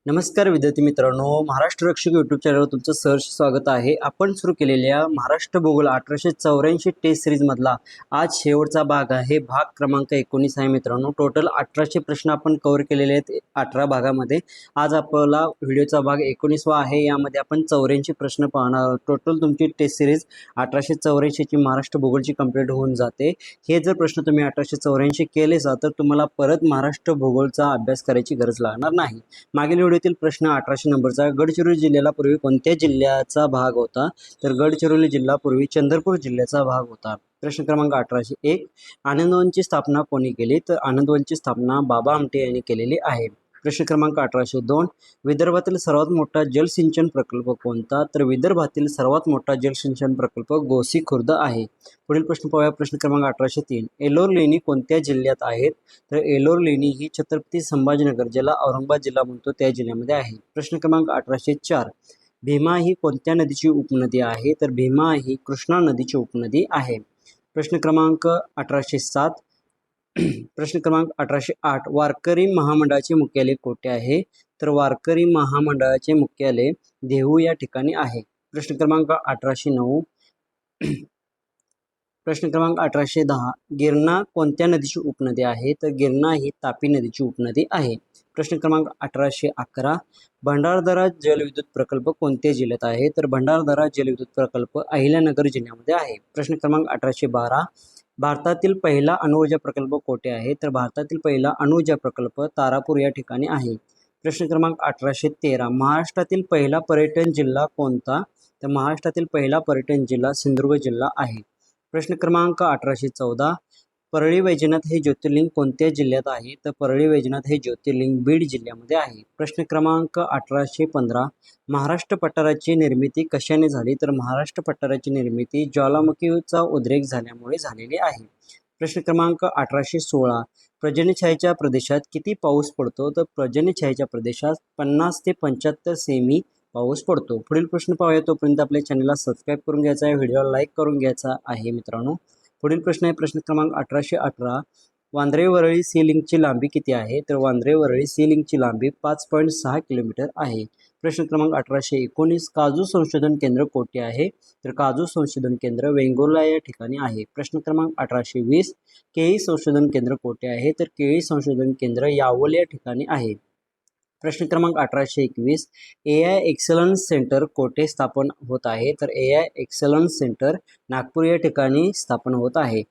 नमस्कार विद्यार्थी मित्रांनो, महाराष्ट्र रक्षक यूट्यूब चॅनलवर तुमचं सहर्ष स्वागत आहे। आपण सुरू केलेल्या महाराष्ट्र भूगोल 1884 टेस्ट सिरीजमधला आज शेवटचा भाग आहे। भाग क्रमांक 19 आहे मित्रांनो। टोटल 1800 प्रश्न आपण कव्हर केलेले आहेत 18 भागामध्ये। आज आपला व्हिडिओचा भाग 19वा आहे। यामध्ये आपण 84 प्रश्न पाहणार आहोत। टोटल तुमची टेस्ट सिरीज 1884 ची महाराष्ट्र भूगोलची कंप्लीट होऊन जाते। हे जर प्रश्न तुम्ही 1884 केले तर तुम्हाला परत महाराष्ट्र भूगोलचा अभ्यास करायची गरज लागणार नाही। मागील व्हिडिओतील प्रश्न 1800 नंबरचा, गडचिरोली जिल्ह्याला पूर्वी कोणत्या जिल्ह्याचा भाग होता? तर गडचिरोली जिल्हा पूर्वी चंद्रपूर जिल्ह्याचा भाग होता। प्रश्न क्रमांक 1801, आनंदवनची स्थापना कोणी केली? तर आनंदवनची स्थापना बाबा आमटे यांनी केलेली आहे। प्रश्न क्रमांक 1802, विदर्भातील सर्वात मोठा जलसिंचन प्रकल्प कोणता? तर विदर्भातील सर्वात मोठा जलसिंचन प्रकल्प गोसी खुर्द आहे। पुढील प्रश्न पाहूया। प्रश्न क्रमांक 1803, एलोर लेणी कोणत्या जिल्ह्यात आहेत? तर एलोर लेणी ही छत्रपती संभाजीनगर, ज्याला औरंगाबाद जिल्हा म्हणतो, त्या जिल्ह्यामध्ये आहे। प्रश्न क्रमांक 1804, भीमा ही कोणत्या नदीची उपनदी आहे? तर भीमा ही कृष्णा नदीची उपनदी आहे। प्रश्न क्रमांक 1807, प्रश्न क्रमांक 1808, वारकरी महामंडळाचे मुख्यालय कोठे आहे? तर वारकरी महामंडळाचे मुख्यालय देहू या ठिकाणी आहे। प्रश्न क्रमांक 1809, प्रश्न क्रमांक 1810, गिरणा कोणत्या नदीची उपनदी आहे? तर गिरणा ही तापी नदीची उपनदी आहे। प्रश्न क्रमांक 1811, भंडारदरा जलविद्युत प्रकल्प कोणत्या जिल्ह्यात आहे? तर भंडारदरा जलविद्युत प्रकल्प अहिल्यानगर जिल्ह्यामध्ये आहे। प्रश्न क्रमांक 1812, भारतातील पहिला अणुऊर्जा प्रकल्प कोठे आहे? तर भारतातील पहिला अणुऊर्जा प्रकल्प तारापूर या ठिकाणी आहे। प्रश्न क्रमांक 1813, महाराष्ट्रातील पहिला पर्यटन जिल्हा कोणता? तर महाराष्ट्रातील पहिला पर्यटन जिल्हा सिंधुदुर्ग जिल्हा आहे। प्रश्न क्रमांक 1814, परळी वैजनाथ हे ज्योतिर्लिंग कोणत्या जिल्ह्यात आहे? तर परळी वैजनाथ हे ज्योतिर्लिंग बीड जिल्ह्यामध्ये आहे। प्रश्न क्रमांक 1815, महाराष्ट्र पठाराची निर्मिती कशाने झाली? तर महाराष्ट्र पठाराची निर्मिती ज्वालामुखीचा उद्रेक झाल्यामुळे झालेली आहे। प्रश्न क्रमांक 1816, पर्जन्यछायेच्या प्रदेशात किती पाऊस पडतो? तर पर्जन्यछायेच्या प्रदेशात 50 ते 75 सेमी पाऊस पडतो। पुढील प्रश्न पाहूया, तोपर्यंत आपल्या चॅनलला सबस्क्राईब करून घ्यायचा आहे, व्हिडिओला लाईक करून घ्यायचा आहे मित्रांनो। पुढील प्रश्न आहे प्रश्न क्रमांक 1818, वांद्रे वरळी सी लिंकची लांबी किती आहे? तर वांद्रे वरळी सी लिंकची लांबी 5.6 किलोमीटर आहे। प्रश्न क्रमांक 1819, काजू संशोधन केंद्र कोठे आहे? तर काजू संशोधन केंद्र वेंगुर्ला या ठिकाणी आहे। प्रश्न क्रमांक 1820, केळी संशोधन केंद्र कोठे आहे? तर केळी संशोधन केंद्र यावल या ठिकाणी आहे। प्रश्न क्रमांक 1821, AI एक्सलन्स सेंटर कोठे स्थापन होत आहे? तर AI एक्सलन्स सेंटर नागपूर या ठिकाणी स्थापन होत आहे।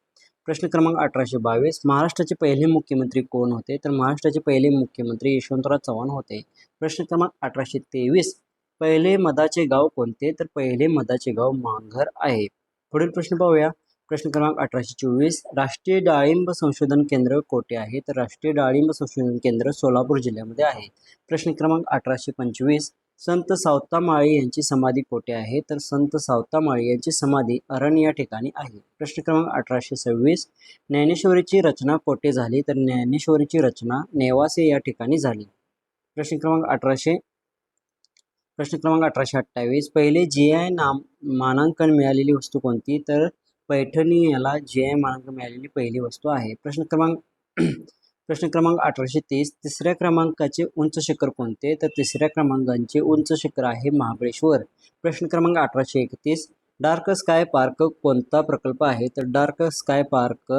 प्रश्न क्रमांक 1822, महाराष्ट्राचे पहिले मुख्यमंत्री कोण होते? तर महाराष्ट्राचे पहिले मुख्यमंत्री यशवंतराव चव्हाण होते। प्रश्न क्रमांक 1823, पहिले मधाचे गाव कोणते? तर पहिले मधाचे गाव मांघर आहे। पुढील प्रश्न पाहूया। प्रश्न क्रमांक 1824, राष्ट्रीय डाळिंब संशोधन केंद्र कोठे आहे? तर राष्ट्रीय डाळिंब संशोधन केंद्र सोलापूर जिल्ह्यामध्ये आहे। प्रश्न क्रमांक 1825, संत सावतामाळी यांची समाधी कोठे आहे? तर संत सावतामाळी यांची समाधी अरण या ठिकाणी आहे। प्रश्न क्रमांक 1826, ज्ञानेश्वरीची रचना कोठे झाली? तर ज्ञानेश्वरीची रचना नेवासे या ठिकाणी झाली। प्रश्न क्रमांक 1828, पहिले GI मानांकन मिळालेली वस्तू कोणती? तर पैठणी याला GI मानांकन मिळालेली पहिली वस्तू आहे। प्रश्न क्रमांक 1830, तिसऱ्या क्रमांकाचे उंच शिखर कोणते? तर तिसऱ्या क्रमांकाचे उंच शिखर आहे महाबळेश्वर। प्रश्न क्रमांक 1831, डार्क स्काय पार्क कोणता प्रकल्प आहे? तर डार्क स्काय पार्क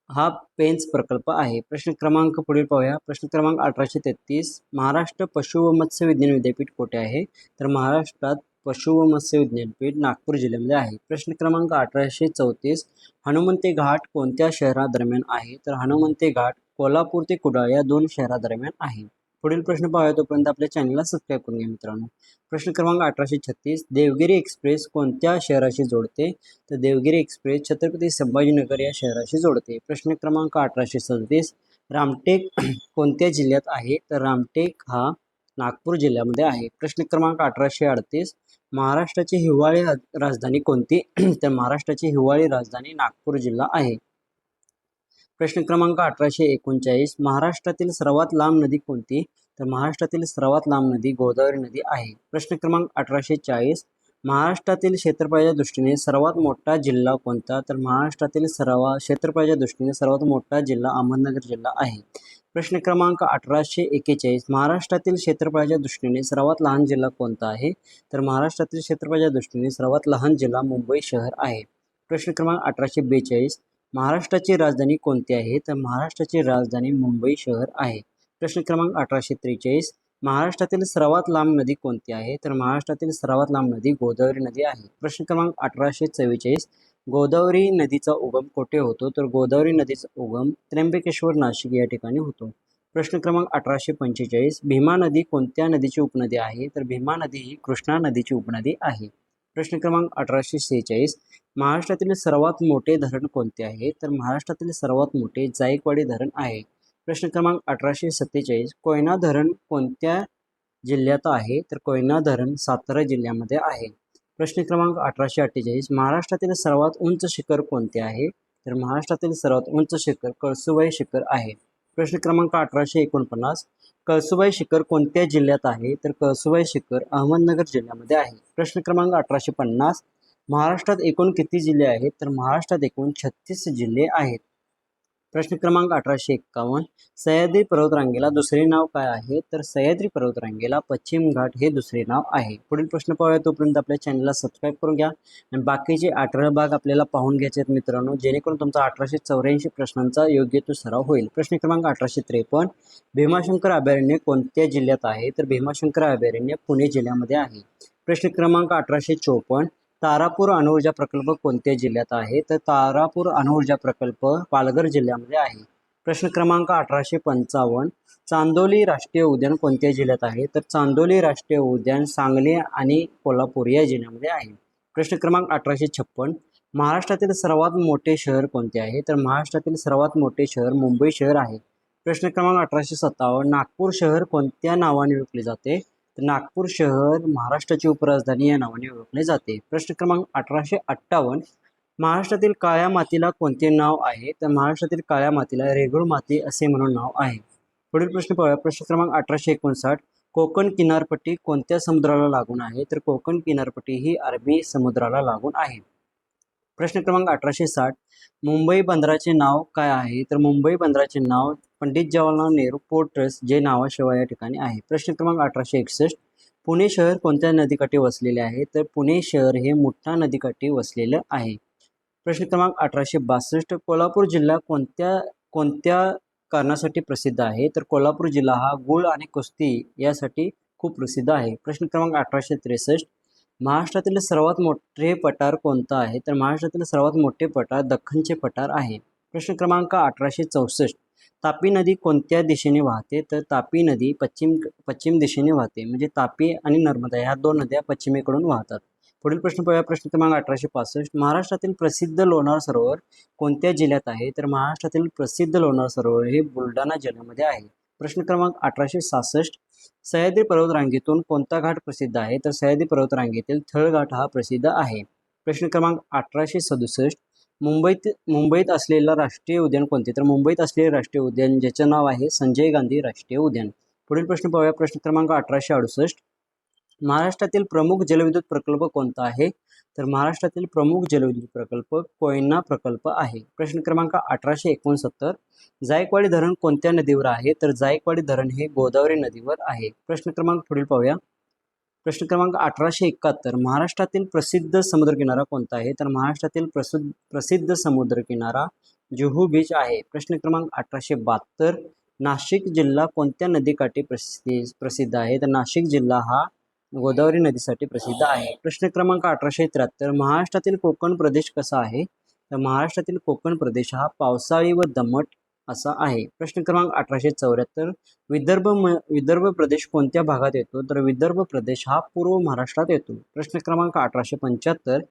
हा पेंच प्रकल्प आहे। प्रश्न क्रमांक पुढील पाहूया। प्रश्न क्रमांक 1833, महाराष्ट्र पशु व मत्स्य विज्ञान विद्यापीठ कोठे आहे? तर महाराष्ट्रात पशु व मत्स्य विज्ञानपीठ नागपूर जिल्ह्यामध्ये आहे। प्रश्न क्रमांक 1834, हनुमंते घाट कोणत्या शहरादरम्यान आहे? तर हनुमंते घाट कोल्हापूर ते कुडाळ या 2 शहरादरम्यान आहे। पुढील प्रश्न पाहूया, तोपर्यंत आपल्या चॅनलला सबस्क्राईब करून घ्या मित्रांनो। प्रश्न क्रमांक 1836, देवगिरी एक्सप्रेस कोणत्या शहराशी जोडते? तर देवगिरी एक्सप्रेस छत्रपती संभाजीनगर या शहराशी जोडते। प्रश्न क्रमांक 1837, रामटेक कोणत्या जिल्ह्यात आहे? तर रामटेक हा नागपूर जिल्ह्यामध्ये आहे। प्रश्न क्रमांक 1838, महाराष्ट्राची हिवाळी राजधानी कोणती? तर महाराष्ट्राची हिवाळी राजधानी नागपूर जिल्हा आहे। प्रश्न क्रमांक 1839, महाराष्ट्रातील सर्वात लांब नदी कोणती? तर महाराष्ट्रातील सर्वात लांब नदी गोदावरी नदी आहे। प्रश्न क्रमांक 1840, महाराष्ट्रातील क्षेत्रफळाच्या दृष्टीने सर्वात मोठा जिल्हा कोणता? तर महाराष्ट्रातील क्षेत्रफळाच्या दृष्टीने सर्वात मोठा जिल्हा अहमदनगर जिल्हा आहे। प्रश्न क्रमांक 1841 महाराष्ट्रातील क्षेत्रफळाच्या दृष्टीने सर्वात लहान जिल्हा कोणता आहे? तर महाराष्ट्रातील क्षेत्रफळाच्या दृष्टीने सर्वात लहान जिल्हा मुंबई शहर आहे. प्रश्न क्रमांक 1842 महाराष्ट्राची राजधानी कोणती आहे? तर महाराष्ट्राची राजधानी मुंबई शहर आहे. प्रश्न क्रमांक 1843 महाराष्ट्रातील सर्वात लांब नदी कोणती आहे? तर महाराष्ट्रातील सर्वात लांब नदी गोदावरी नदी आहे. प्रश्न क्रमांक 1844 गोदावरी नदीचा उगम कोठे होतो? तर गोदावरी नदीचा उगम त्र्यंबकेश्वर नाशिक या ठिकाणी होतो. प्रश्न क्रमांक 1845 भीमा नदी कोणत्या नदीची उपनदी आहे? तर भीमा नदी ही कृष्णा नदीची उपनदी आहे. प्रश्न क्रमांक 1846 महाराष्ट्रातील सर्वात मोठे धरण कोणते आहे? तर महाराष्ट्रातील सर्वात मोठे जायकवाडी धरण आहे. प्रश्न क्रमांक 1847 कोयना धरण कोणत्या जिल्ह्यात आहे? तर कोयना धरण सातारा जिल्ह्यामध्ये आहे. प्रश्न क्रमांक 1848 महाराष्ट्रातील सर्वात उंच शिखर कोणते आहे? तर महाराष्ट्रातील सर्वात उंच शिखर कळसुबाई शिखर आहे. प्रश्न क्रमांक 1849 कळसुबाई शिखर कोणत्या जिल्ह्यात आहे? तर कळसुबाई शिखर अहमदनगर जिल्ह्यामध्ये आहे. प्रश्न क्रमांक 1850 महाराष्ट्रात एकूण किती जिल्हे आहेत? तर महाराष्ट्रात एकूण 36 जिल्हे आहेत. प्रश्न क्रमांक 1851 सह्याद्री पर्वतरांगेला दुसरे नाव काय आहे? तर सह्याद्री पर्वतरांगेला पश्चिम घाट हे दुसरे नाव आहे. पुढील प्रश्न पाहूया, तोपर्यंत आपल्या चॅनलला सबस्क्राईब करून घ्या आणि बाकीचे 18 भाग आपल्याला पाहून घ्यायचे आहेत मित्रांनो, जेणेकरून तुमचा 1884 प्रश्नांचा योग्य तो सराव होईल. प्रश्न क्रमांक 1853 भीमाशंकर अभयारण्य कोणत्या जिल्ह्यात आहे? तर भीमाशंकर अभयारण्य पुणे जिल्ह्यामध्ये आहे. प्रश्न क्रमांक 1854 तारापूर अणुऊर्जा प्रकल्प कोणत्या जिल्ह्यात आहे? तर तारापूर अणुऊर्जा प्रकल्प पालघर जिल्ह्यामध्ये आहे. प्रश्न क्रमांक 1855 चांदोली राष्ट्रीय उद्यान कोणत्या जिल्ह्यात आहे? तर चांदोली राष्ट्रीय उद्यान सांगली आणि कोल्हापूर या जिल्ह्यामध्ये आहे. प्रश्न क्रमांक 1856 महाराष्ट्रातील सर्वात मोठे शहर कोणते आहे? तर महाराष्ट्रातील सर्वात मोठे शहर मुंबई शहर आहे. प्रश्न क्रमांक 1857 नागपूर शहर कोणत्या नावाने ओळखले जाते? तर नागपूर शहर महाराष्ट्राची उपराजधानी या नावाने ओळखले जाते. प्रश्न क्रमांक 1858 महाराष्ट्रातील काळ्या मातीला कोणते नाव आहे? तर महाराष्ट्रातील काळ्या मातीला रेगूळ माती असे म्हणून नाव आहे. पुढील प्रश्न पाहूया. प्रश्न क्रमांक 1859 कोकण किनारपट्टी कोणत्या समुद्राला लागून आहे? तर कोकण किनारपट्टी ही अरबी समुद्राला लागून आहे. प्रश्न क्रमांक 1860 मुंबई बंदराचे नाव काय आहे? तर मुंबई बंदराचे नाव पंडित जवाहरलाल नेहरू पोर्ट ट्रस्ट जे नावाशिवाय या ठिकाणी आहे. प्रश्न क्रमांक 1861 पुणे शहर कोणत्या नदीकाठी वसलेले आहे? तर पुणे शहर हे मुठा नदीकाठी वसलेलं आहे. प्रश्न क्रमांक 1862 कोल्हापूर जिल्हा कोणत्या कोणत्या कारणासाठी प्रसिद्ध आहे? तर कोल्हापूर जिल्हा हा गुळ आणि कुस्ती यासाठी खूप प्रसिद्ध आहे. प्रश्न क्रमांक 1863 महाराष्ट्रातील सर्वात मोठे पठार कोणतं आहे? तर महाराष्ट्रातील सर्वात मोठे पठार दख्खनचे पठार आहे. प्रश्न क्रमांक 1864 तापी नदी कोणत्या दिशेने वाहते? तर तापी नदी पश्चिम दिशेने वाहते, म्हणजे तापी आणि नर्मदा ह्या दोन नद्या पश्चिमेकडून वाहतात. पुढील प्रश्न पाहूया. प्रश्न क्रमांक 1865 महाराष्ट्रातील प्रसिद्ध लोणार सरोवर कोणत्या जिल्ह्यात आहे? तर महाराष्ट्रातील प्रसिद्ध लोणार सरोवर हे बुलढाणा जिल्ह्यामध्ये आहे. प्रश्न क्रमांक 1866 सह्याद्री पर्वतरांगेतून कोणता घाट प्रसिद्ध आहे? तर सह्याद्री पर्वतरांगेतील थळघाट हा प्रसिद्ध आहे. प्रश्न क्रमांक 1867 मुंबईत असलेला राष्ट्रीय उद्यान कोणते? तर मुंबईत असलेले राष्ट्रीय उद्यान ज्याचे नाव आहे संजय गांधी राष्ट्रीय उद्यान. पुढील प्रश्न पाहूया. प्रश्न क्रमांक 1868 महाराष्ट्रातील प्रमुख जलविद्युत प्रकल्प कोणता आहे? तर महाराष्ट्रातील प्रमुख जलविद्युत प्रकल्प कोयना प्रकल्प आहे. प्रश्न क्रमांक 1869 जायकवाडी धरण कोणत्या नदीवर आहे? तर जायकवाडी धरण हे गोदावरी नदीवर आहे. प्रश्न क्रमांक पुढील पाहूया. प्रश्न क्रमांक 1871 महाराष्ट्रातील प्रसिद्ध समुद्रकिनारा कोणता आहे? तर महाराष्ट्रातील प्रसिद्ध समुद्रकिनारा जुहू बीच आहे. प्रश्न क्रमांक 1872 नाशिक जिल्हा कोणत्या नदीकाठी प्रसिद्ध आहे? तर नाशिक जिल्हा हा गोदावरी नदीसाठी प्रसिद्ध आहे. प्रश्न क्रमांक 1873 महाराष्ट्रातील कोकण प्रदेश कसा आहे? तर महाराष्ट्रातील कोकण प्रदेश हा पावसाळी व दमट असा आहे. प्रश्न क्रमांक 1874 विदर्भ प्रदेश कोणत्या भागात येतो? तर विदर्भ प्रदेश हा पूर्व महाराष्ट्रात येतो. प्रश्न क्रमांक 1875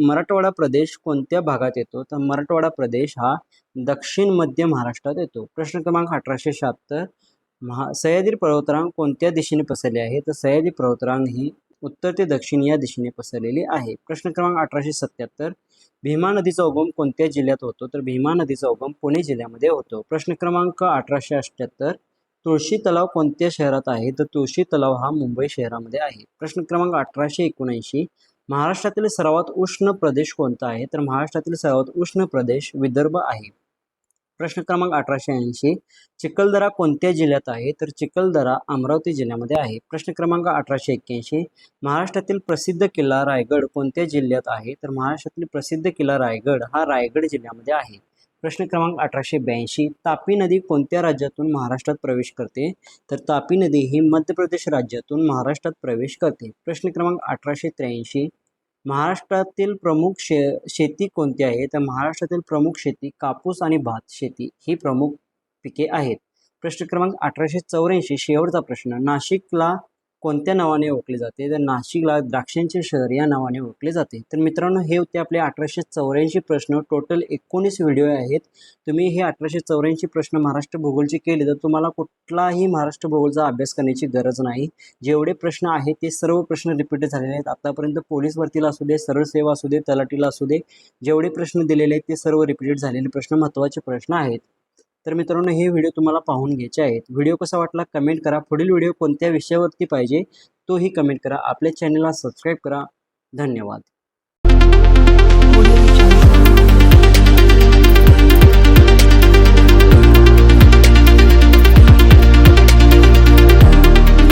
मराठवाडा प्रदेश कोणत्या भागात येतो? तर मराठवाडा प्रदेश हा दक्षिण मध्य महाराष्ट्रात येतो. प्रश्न क्रमांक 1876 सह्याद्री पर्वतरांग कोणत्या दिशेने पसरली आहे? तर सह्याद्री पर्वतरांग ही उत्तर ते दक्षिण या दिशेने पसरलेली आहे. प्रश्न क्रमांक 1877 भीमा नदीचा उगम कोणत्या जिल्ह्यात होतो? तर भीमा नदीचा उगम पुणे जिल्ह्यामध्ये होतो. प्रश्न क्रमांक 1878 तुळशी तलाव कोणत्या शहरात आहे? तर तुळशी तलाव हा मुंबई शहरामध्ये आहे. प्रश्न क्रमांक 1879 महाराष्ट्रातील सर्वात उष्ण प्रदेश कोणता आहे? तर महाराष्ट्रातील सर्वात उष्ण प्रदेश विदर्भ आहे. प्रश्न क्रमांक 1880 चिखलदरा कोणत्या जिल्ह्यात आहे? तर चिखलदरा अमरावती जिल्ह्यामध्ये आहे. प्रश्न क्रमांक 1881 महाराष्ट्रातील प्रसिद्ध किल्ला रायगड कोणत्या जिल्ह्यात आहे? तर महाराष्ट्रातील प्रसिद्ध किल्ला रायगड हा रायगड जिल्ह्यामध्ये आहे. प्रश्न क्रमांक 1882 तापी नदी कोणत्या राज्यातून महाराष्ट्रात प्रवेश करते? तर तापी नदी ही मध्य प्रदेश राज्यातून महाराष्ट्रात प्रवेश करते. प्रश्न क्रमांक 1883 महाराष्ट्रातील प्रमुख शेती कोणती आहे? तर महाराष्ट्रातील प्रमुख शेती कापूस आणि भात शेती ही प्रमुख पिके आहेत. प्रश्न क्रमांक 1884 शेवटचा प्रश्न नाशिकला कोणत्या नावाने ओळखले जाते? तर नाशिकला द्राक्षांचे शहर या नावाने ओळखले जाते. तर मित्रांनो, हे होते आपले 1884 प्रश्न. टोटल 19 व्हिडिओ आहेत. तुम्ही हे 1884 प्रश्न महाराष्ट्र भूगोलचे केले तर तुम्हाला कुठलाही महाराष्ट्र भूगोलचा अभ्यास करण्याची गरज नाही. जेवढे प्रश्न आहेत ते सर्व प्रश्न रिपीट झालेले आहेत. आतापर्यंत पोलीस भरतीला असू दे, सरळ सेवा असू दे, तलाठीला असू दे, जेवढे प्रश्न दिलेले आहेत ते सर्व रिपीटेड झालेले प्रश्न महत्त्वाचे प्रश्न आहेत. तर मित्रांनो, हे व्हिडिओ तुम्हाला पाहून घ्यायचे आहेत. व्हिडिओ कसा वाटला कमेंट करा. पुढील व्हिडिओ कोणत्या विषयावरती पाहिजे तोही कमेंट करा. आपल्या चॅनलला सबस्क्राईब करा. धन्यवाद.